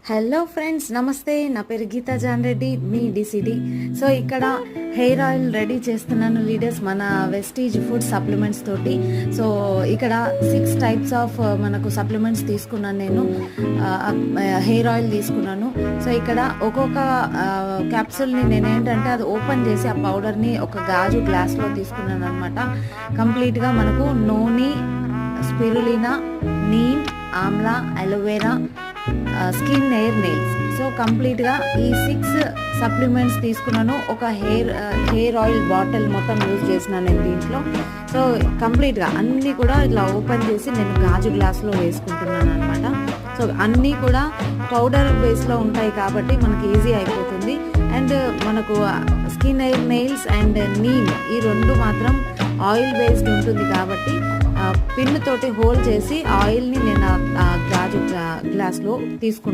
Hello friends, నమస్తే. నా పేరు గీతా జాన్ రెడ్డి, మీ డిసిడి. సో ఇక్కడ హెయిర్ ఆయిల్ రెడీ చేస్తున్నాను లీడర్స్, మన వెస్టీజ్ ఫుడ్ సప్లిమెంట్స్ తోటి. సో ఇక్కడ 6 టైప్స్ ఆఫ్ మనకు సప్లిమెంట్స్ తీసుకున్నాను నేను. హెయిర్ ఆయిల్ తీసుకున్నాను. సో ఇక్కడ ఒక్కొక్క క్యాప్సూల్ని నేను ఏంటంటే అది ఓపెన్ చేసి ఆ పౌడర్ని ఒక గాజు గ్లాస్లో తీసుకున్నాను అనమాట. కంప్లీట్గా మనకు noni, spirulina, neem, amla, aloe vera, skin, hair, nails. So కంప్లీట్గా ఈ 6 సప్లిమెంట్స్ తీసుకున్నాను. ఒక హెయిర్ ఆయిల్ బాటిల్ మొత్తం యూజ్ చేసినాను నేను దీంట్లో. సో కంప్లీట్గా అన్నీ కూడా ఇట్లా ఓపెన్ చేసి నేను గాజు గ్లాస్లో వేసుకుంటున్నాను అనమాట. సో అన్నీ కూడా పౌడర్ బేస్లో ఉంటాయి కాబట్టి మనకి ఈజీ అయిపోతుంది. అండ్ మనకు skin, hair, nails and neem ఈ 2 మాత్రం ఆయిల్ బేస్డ్ ఉంటుంది కాబట్టి పిన్ తోటి హోల్డ్ చేసి ఆయిల్ని నేను గాజు గ్లాస్లో తీసుకుంటాను.